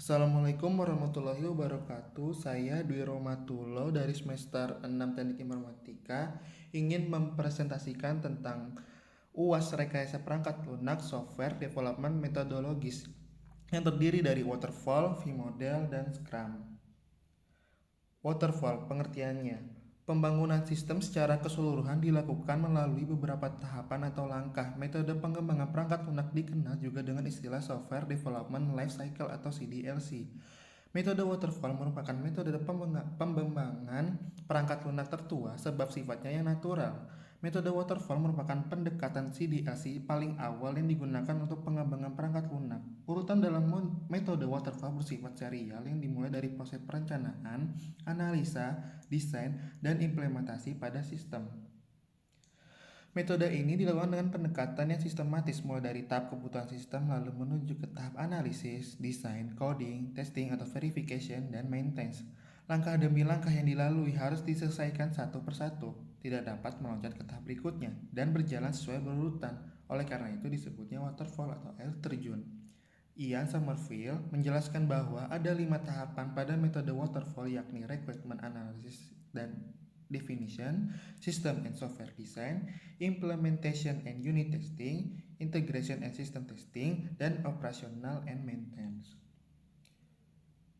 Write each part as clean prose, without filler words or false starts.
Assalamualaikum warahmatullahi wabarakatuh. Saya Dwi Romatullo dari semester 6 Teknik Informatika ingin mempresentasikan tentang UAS Rekayasa Perangkat Lunak Software Development Methodologies yang terdiri dari Waterfall, V-Model, dan Scrum. Waterfall pengertiannya, pembangunan sistem secara keseluruhan dilakukan melalui beberapa tahapan atau langkah. Metode pengembangan perangkat lunak dikenal juga dengan istilah Software Development Life Cycle atau CDLC. Metode waterfall merupakan metode pengembangan perangkat lunak tertua sebab sifatnya yang natural. Metode waterfall merupakan pendekatan CDLC paling awal yang digunakan untuk pengembangan perangkat lunak. Urutan dalam metode waterfall bersifat serial yang dimulai dari proses perencanaan, analisa, desain, dan implementasi pada sistem. Metode ini dilakukan dengan pendekatan yang sistematis mulai dari tahap kebutuhan sistem lalu menuju ke tahap analisis, desain, coding, testing atau verification, dan maintenance. Langkah demi langkah yang dilalui harus diselesaikan satu persatu, tidak dapat meloncat ke tahap berikutnya, dan berjalan sesuai berurutan. Oleh karena itu disebutnya waterfall atau air terjun. Ian Somerville menjelaskan bahwa ada 5 tahapan pada metode waterfall yakni requirement analysis dan definition, system and software design, implementation and unit testing, integration and system testing, dan operational and maintenance.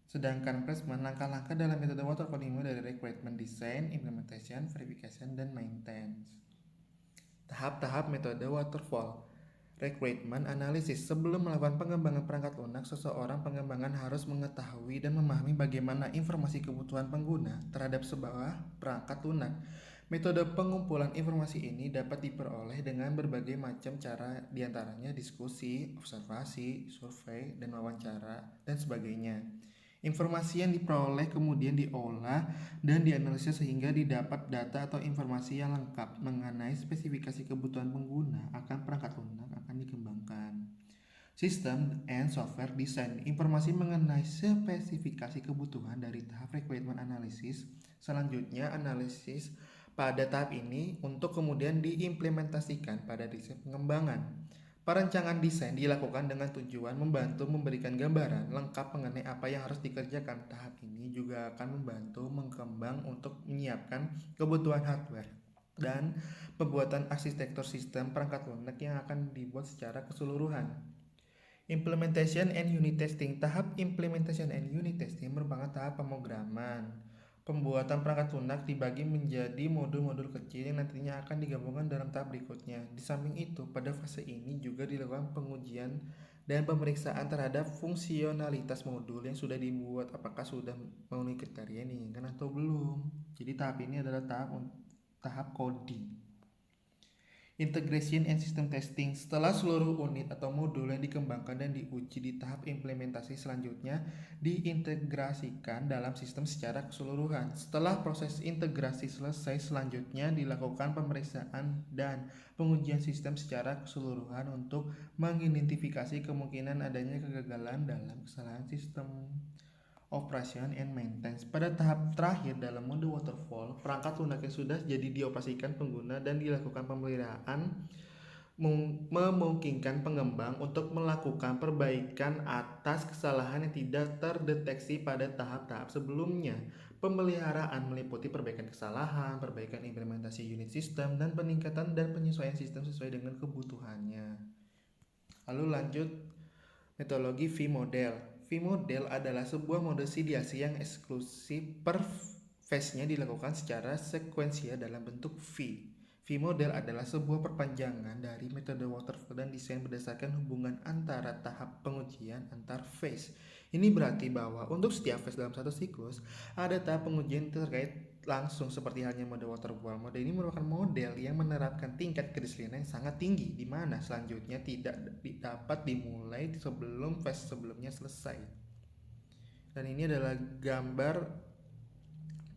Sedangkan placement langkah-langkah dalam metode waterfall dimulai dari requirement design, implementation, verification, dan maintenance. Tahap-tahap metode waterfall. Requirement analysis. Sebelum melakukan pengembangan perangkat lunak, seseorang pengembangan harus mengetahui dan memahami bagaimana informasi kebutuhan pengguna terhadap sebuah perangkat lunak. Metode pengumpulan informasi ini dapat diperoleh dengan berbagai macam cara, diantaranya diskusi, observasi, survei, dan wawancara, dan sebagainya. Informasi yang diperoleh kemudian diolah dan dianalisis sehingga didapat data atau informasi yang lengkap mengenai spesifikasi kebutuhan pengguna akan perangkat lunak akan dikembangkan. System and software design. Informasi mengenai spesifikasi kebutuhan dari tahap requirement analysis. Selanjutnya analisis pada tahap ini untuk kemudian diimplementasikan pada desain pengembangan. Perencanaan desain dilakukan dengan tujuan membantu memberikan gambaran lengkap mengenai apa yang harus dikerjakan. Tahap ini juga akan membantu mengembang untuk menyiapkan kebutuhan hardware dan pembuatan arsitektur sistem perangkat lunak yang akan dibuat secara keseluruhan. Implementation and unit testing. Tahap implementation and unit testing merupakan tahap pemrograman. Pembuatan perangkat lunak dibagi menjadi modul-modul kecil yang nantinya akan digabungkan dalam tahap berikutnya. Di samping itu, pada fase ini juga dilakukan pengujian dan pemeriksaan terhadap fungsionalitas modul yang sudah dibuat, apakah sudah memenuhi kriteria yang diinginkan atau belum. Jadi tahap ini adalah tahap coding. Integration and system testing. Setelah seluruh unit atau modul yang dikembangkan dan diuji di tahap implementasi selanjutnya diintegrasikan dalam sistem secara keseluruhan. Setelah proses integrasi selesai, selanjutnya dilakukan pemeriksaan dan pengujian sistem secara keseluruhan untuk mengidentifikasi kemungkinan adanya kegagalan dalam kesalahan sistem. Operation and maintenance. Pada tahap terakhir dalam mode waterfall, perangkat lunak yang sudah jadi dioperasikan pengguna dan dilakukan pemeliharaan memungkinkan pengembang untuk melakukan perbaikan atas kesalahan yang tidak terdeteksi pada tahap-tahap sebelumnya. Pemeliharaan meliputi perbaikan kesalahan, perbaikan implementasi unit sistem, dan peningkatan dan penyesuaian sistem sesuai dengan kebutuhannya. Lalu lanjut metodologi V-Model. V-Model adalah sebuah model CDLC yang eksklusif per phase-nya dilakukan secara sekuensial dalam bentuk V. V-Model adalah sebuah perpanjangan dari metode waterfall dan desain berdasarkan hubungan antara tahap pengujian antar phase. Ini berarti bahwa untuk setiap phase dalam satu siklus, ada tahap pengujian terkait langsung seperti halnya mode waterfall. Mode ini merupakan model yang menerapkan tingkat kedisiplinan yang sangat tinggi, di mana selanjutnya tidak dapat dimulai sebelum phase sebelumnya selesai. Dan ini adalah gambar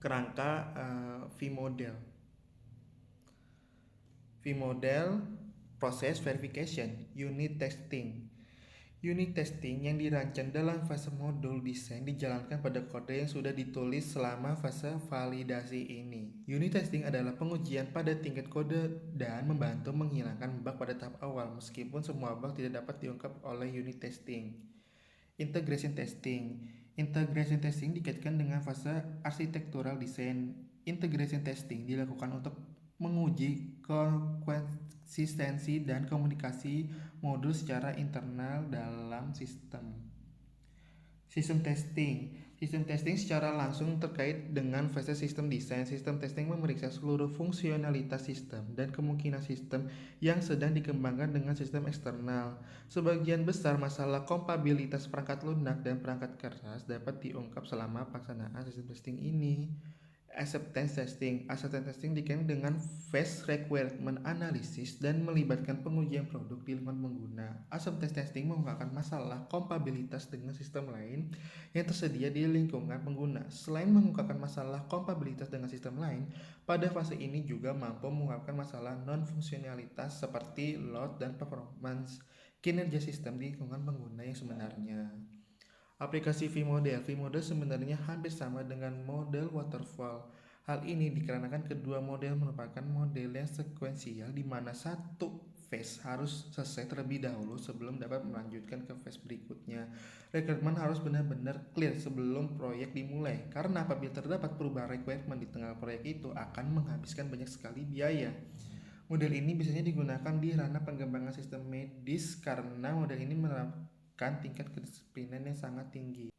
kerangka V-Model. V-Model, proses verification, unit testing. Unit testing yang dirancang dalam fase modul desain dijalankan pada kode yang sudah ditulis selama fase validasi ini. Unit testing adalah pengujian pada tingkat kode dan membantu menghilangkan bug pada tahap awal, meskipun semua bug tidak dapat diungkap oleh unit testing. Integration testing. Integration testing dikaitkan dengan fase arsitektural desain. Integration testing dilakukan untuk menguji konsistensi dan komunikasi modul secara internal dalam sistem. Sistem testing. Sistem testing secara langsung terkait dengan fase sistem desain. Sistem testing memeriksa seluruh fungsionalitas sistem dan kemungkinan sistem yang sedang dikembangkan dengan sistem eksternal. Sebagian besar masalah kompatibilitas perangkat lunak dan perangkat keras dapat diungkap selama pelaksanaan sistem testing ini. Acceptance testing. Acceptance testing dikaitkan dengan phase requirement analysis dan melibatkan pengujian produk di lingkungan pengguna. Acceptance testing mengungkapkan masalah kompatibilitas dengan sistem lain yang tersedia di lingkungan pengguna. Selain mengungkapkan masalah kompatibilitas dengan sistem lain, pada fase ini juga mampu mengungkapkan masalah non-fungsionalitas seperti load dan performance kinerja sistem di lingkungan pengguna yang sebenarnya. Aplikasi V-Model. V-Model sebenarnya hampir sama dengan model waterfall. Hal ini dikarenakan kedua model merupakan model yang sekuensial di mana satu phase harus selesai terlebih dahulu sebelum dapat melanjutkan ke phase berikutnya. Requirement harus benar-benar clear sebelum proyek dimulai, karena apabila terdapat perubahan requirement di tengah proyek itu akan menghabiskan banyak sekali biaya. Model ini biasanya digunakan di ranah pengembangan sistem medis karena model ini menerapkan tingkat kedisiplinan yang sangat tinggi.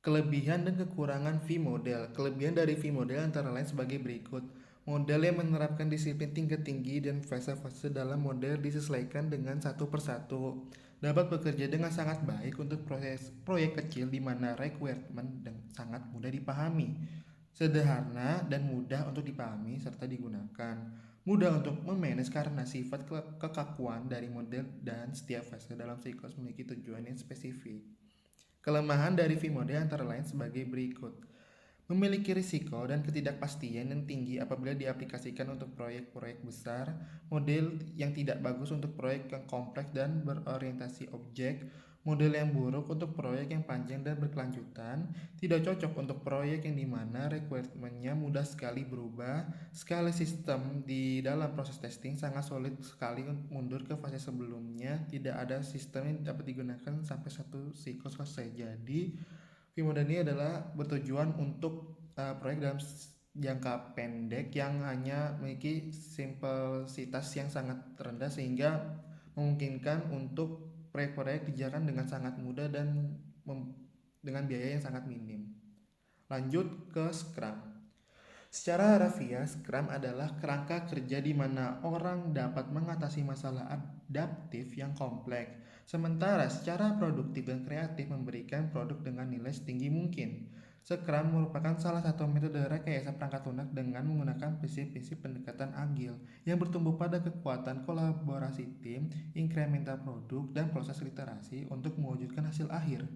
Kelebihan dan kekurangan V-Model. Kelebihan dari V-Model antara lain sebagai berikut. Model yang menerapkan disiplin tingkat tinggi dan fase-fase dalam model disesuaikan dengan satu persatu. Dapat bekerja dengan sangat baik untuk proyek kecil di mana requirement sangat mudah dipahami. Sederhana dan mudah untuk dipahami serta digunakan. Mudah untuk memanage karena sifat kekakuan dari model dan setiap fase dalam siklus memiliki tujuan yang spesifik. Kelemahan dari V-Model antara lain sebagai berikut. Memiliki risiko dan ketidakpastian yang tinggi apabila diaplikasikan untuk proyek-proyek besar, model yang tidak bagus untuk proyek yang kompleks dan berorientasi objek, model yang buruk untuk proyek yang panjang dan berkelanjutan, tidak cocok untuk proyek yang dimana requirement-nya mudah sekali berubah, skala sistem di dalam proses testing sangat sulit sekali mundur ke fase sebelumnya, tidak ada sistem yang dapat digunakan sampai satu siklus selesai. Jadi V-Model ini adalah bertujuan untuk proyek dalam jangka pendek yang hanya memiliki simplicitas yang sangat rendah sehingga memungkinkan untuk proyek-proyek dijalankan dengan sangat mudah dan dengan biaya yang sangat minim. Lanjut ke Scrum. Secara harfiah, Scrum adalah kerangka kerja di mana orang dapat mengatasi masalah adaptif yang kompleks, sementara secara produktif dan kreatif memberikan produk dengan nilai setinggi mungkin. Scrum merupakan salah satu metode rekayasa perangkat lunak dengan menggunakan prinsip-prinsip pendekatan agil yang bertumbuh pada kekuatan kolaborasi tim, incremental produk, dan proses literasi untuk mewujudkan hasil akhir.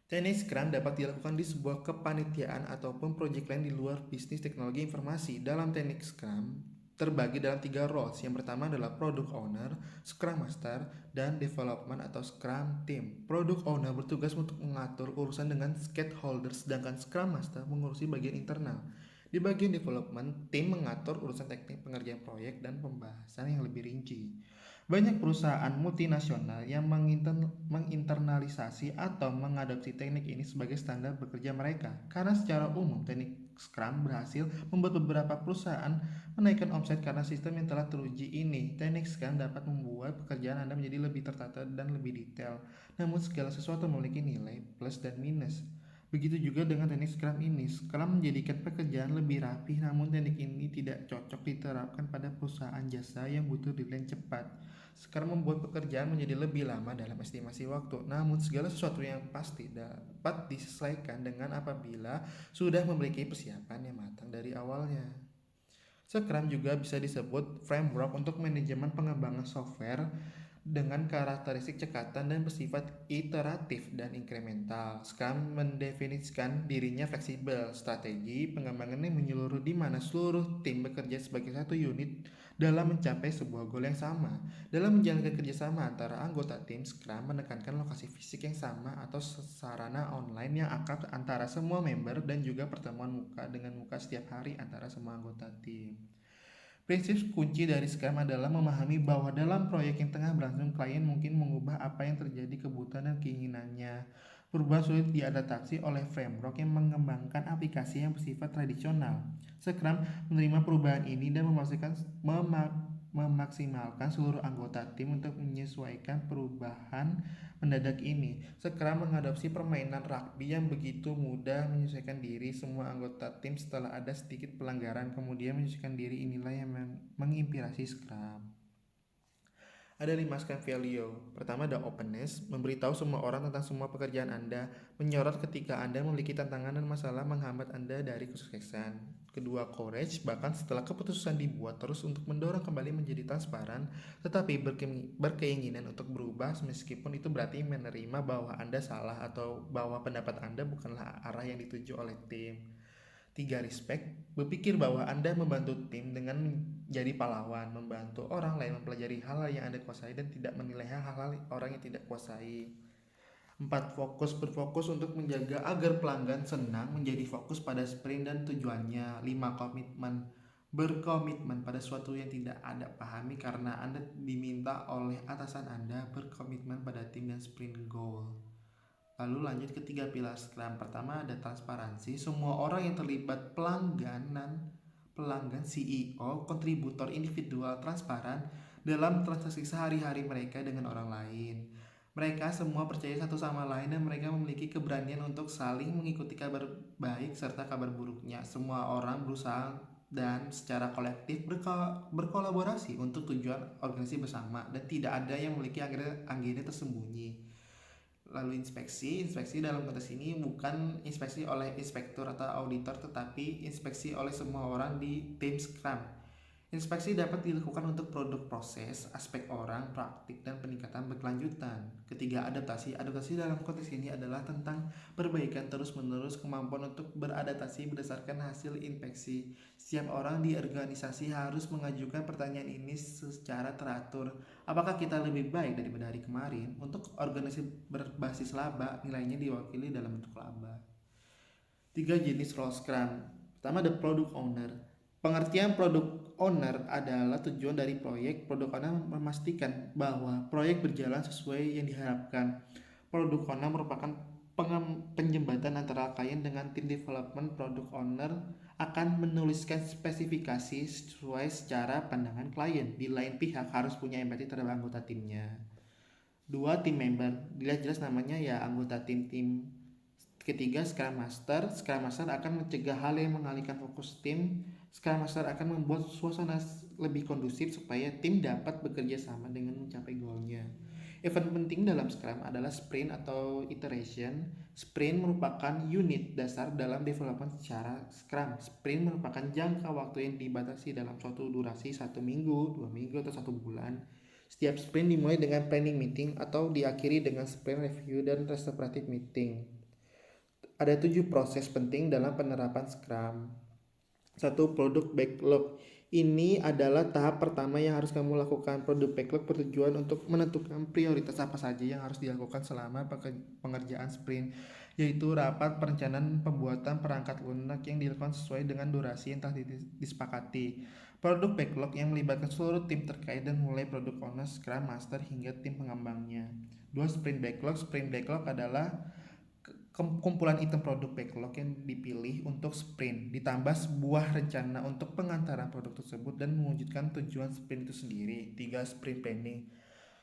Teknik Scrum dapat dilakukan di sebuah kepanitiaan ataupun proyek lain di luar bisnis teknologi informasi. Dalam teknik Scrum terbagi dalam 3 roles. Yang pertama adalah Product Owner, Scrum Master, dan Development atau Scrum Team. Product Owner bertugas untuk mengatur urusan dengan stakeholder, sedangkan Scrum Master mengurusi bagian internal. Di bagian development, tim mengatur urusan teknik pengerjaan proyek dan pembahasan yang lebih rinci. Banyak perusahaan multinasional yang menginternalisasi atau mengadopsi teknik ini sebagai standar bekerja mereka. Karena secara umum teknik Scrum berhasil membuat beberapa perusahaan menaikkan omset karena sistem yang telah teruji ini. Teknik Scrum dapat membuat pekerjaan Anda menjadi lebih tertata dan lebih detail. Namun segala sesuatu memiliki nilai plus dan minus. Begitu juga dengan teknik Scrum ini. Scrum menjadikan pekerjaan lebih rapi, namun teknik ini tidak cocok diterapkan pada perusahaan jasa yang butuh deadline cepat. Scrum membuat pekerjaan menjadi lebih lama dalam estimasi waktu, namun segala sesuatu yang pasti dapat disesuaikan dengan apabila sudah memiliki persiapan yang matang dari awalnya. Scrum juga bisa disebut framework untuk manajemen pengembangan software dengan karakteristik cekatan dan bersifat iteratif dan inkremental. Scrum mendefinisikan dirinya fleksibel, strategi pengembangannya menyeluruh di mana seluruh tim bekerja sebagai satu unit dalam mencapai sebuah goal yang sama. Dalam menjalankan kerjasama antara anggota tim, Scrum menekankan lokasi fisik yang sama atau sarana online yang akrab antara semua member dan juga pertemuan muka dengan muka setiap hari antara semua anggota tim. Prinsip kunci dari Scrum adalah memahami bahwa dalam proyek yang tengah berlangsung, klien mungkin mengubah apa yang terjadi kebutuhan dan keinginannya. Perubahan sulit diadaptasi oleh framework yang mengembangkan aplikasi yang bersifat tradisional. Scrum menerima perubahan ini dan memaksimalkan seluruh anggota tim untuk menyesuaikan perubahan mendadak ini. Scrum mengadopsi permainan rugby yang begitu mudah menyesuaikan diri semua anggota tim setelah ada sedikit pelanggaran, kemudian menyesuaikan diri inilah yang menginspirasi Scrum. Ada 5 Scrum value. Pertama ada openness, memberitahu semua orang tentang semua pekerjaan Anda, menyorot ketika Anda memiliki tantangan dan masalah menghambat Anda dari kesuksesan. Kedua, courage, bahkan setelah keputusan dibuat terus untuk mendorong kembali menjadi transparan, tetapi berkeinginan untuk berubah meskipun itu berarti menerima bahwa Anda salah atau bahwa pendapat Anda bukanlah arah yang dituju oleh tim. 3. Respect, berpikir bahwa Anda membantu tim dengan menjadi pahlawan, membantu orang lain mempelajari hal-hal yang Anda kuasai dan tidak menilai hal-hal orang yang tidak kuasai. 4. Fokus, berfokus untuk menjaga agar pelanggan senang menjadi fokus pada sprint dan tujuannya. 5. Komitmen, berkomitmen pada sesuatu yang tidak Anda pahami karena Anda diminta oleh atasan Anda, berkomitmen pada tim dan sprint goal. Lalu lanjut ke 3 pilar Scrum. Pertama ada transparansi. Semua orang yang terlibat pelanggan, CEO, kontributor individual transparan dalam transaksi sehari-hari mereka dengan orang lain. Mereka semua percaya satu sama lain dan mereka memiliki keberanian untuk saling mengikuti kabar baik serta kabar buruknya. Semua orang berusaha dan secara kolektif berkolaborasi untuk tujuan organisasi bersama dan tidak ada yang memiliki agenda tersembunyi. Lalu inspeksi dalam konteks ini bukan inspeksi oleh inspektur atau auditor tetapi inspeksi oleh semua orang di tim Scrum. Inspeksi dapat dilakukan untuk produk, proses, aspek orang, praktik, dan peningkatan berkelanjutan. Ketiga, adaptasi. Adaptasi dalam konteks ini adalah tentang perbaikan terus-menerus, kemampuan untuk beradaptasi berdasarkan hasil inspeksi. Setiap orang di organisasi harus mengajukan pertanyaan ini secara teratur. Apakah kita lebih baik daripada hari kemarin? Untuk organisasi berbasis laba, nilainya diwakili dalam bentuk laba. 3 jenis role Scrum. Pertama ada product owner. Pengertian product owner adalah tujuan dari proyek. Product owner memastikan bahwa proyek berjalan sesuai yang diharapkan. Product owner merupakan penjembatan antara klien dengan tim development. Product owner akan menuliskan spesifikasi sesuai secara pandangan klien. Di lain pihak harus punya empati terhadap anggota timnya. 2. Team member. Dilihat jelas namanya ya anggota tim-tim. Ketiga, Scrum Master. Scrum Master akan mencegah hal yang mengalihkan fokus tim. Scrum Master akan membuat suasana lebih kondusif supaya tim dapat bekerja sama dengan mencapai goalnya. Event penting dalam Scrum adalah sprint atau iteration. Sprint merupakan unit dasar dalam development secara Scrum. Sprint merupakan jangka waktu yang dibatasi dalam suatu durasi 1 minggu, 2 minggu, atau 1 bulan. Setiap sprint dimulai dengan planning meeting atau diakhiri dengan sprint review dan retrospective meeting. Ada 7 proses penting dalam penerapan Scrum. 1. Product backlog. Ini adalah tahap pertama yang harus kamu lakukan. Product backlog bertujuan untuk menentukan prioritas apa saja yang harus dilakukan selama pengerjaan sprint, yaitu rapat perencanaan pembuatan perangkat lunak yang dilakukan sesuai dengan durasi yang telah disepakati. Product backlog yang melibatkan seluruh tim terkait dan mulai product owner, Scrum Master hingga tim pengembangnya. 2. Sprint backlog. Sprint backlog adalah kumpulan item produk backlog yang dipilih untuk sprint, ditambah sebuah rencana untuk pengantaran produk tersebut dan mewujudkan tujuan sprint itu sendiri. 3. Sprint planning.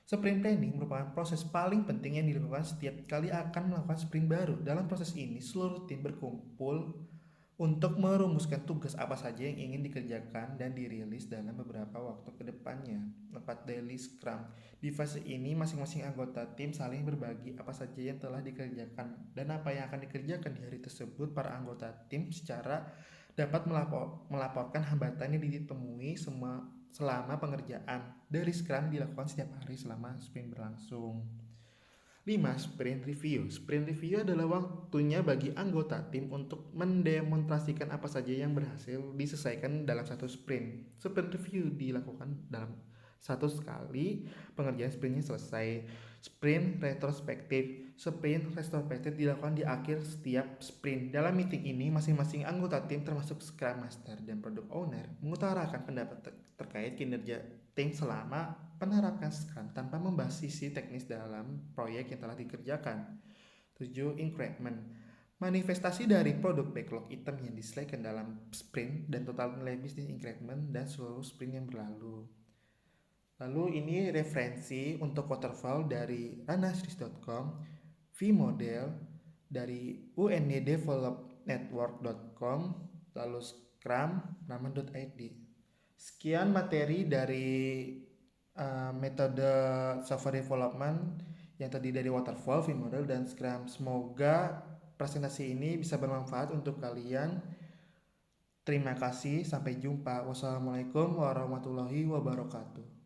Sprint planning merupakan proses paling penting yang dilakukan setiap kali akan melakukan sprint baru. Dalam proses ini, seluruh tim berkumpul untuk merumuskan tugas apa saja yang ingin dikerjakan dan dirilis dalam beberapa waktu ke depannya. 4. Daily Scrum. Di fase ini, masing-masing anggota tim saling berbagi apa saja yang telah dikerjakan dan apa yang akan dikerjakan di hari tersebut. Para anggota tim secara dapat melaporkan hambatan yang ditemui selama pengerjaan. Daily Scrum dilakukan setiap hari selama sprint berlangsung. 5. Sprint Review. Sprint Review adalah waktunya bagi anggota tim untuk mendemonstrasikan apa saja yang berhasil diselesaikan dalam satu sprint. Sprint Review dilakukan dalam satu kali pengerjaan sprintnya selesai. Sprint retrospektif. Sprint retrospektif dilakukan di akhir setiap sprint. Dalam meeting ini, masing-masing anggota tim termasuk Scrum Master dan Product Owner mengutarakan pendapat terkait kinerja tim selama penerapkan Scrum tanpa membahas sisi teknis dalam proyek yang telah dikerjakan. 7. Increment. Manifestasi dari produk backlog item yang diselesaikan dalam sprint dan total nilai bisnis increment dan seluruh sprint yang berlalu. Lalu ini referensi untuk waterfall dari ranasris.com, vModel dari unddevelopnetwork.com, lalu Scrum, raman.id. Sekian materi dari metode software development yang terdiri dari waterfall, vModel, dan Scrum. Semoga presentasi ini bisa bermanfaat untuk kalian. Terima kasih, sampai jumpa. Wassalamualaikum warahmatullahi wabarakatuh.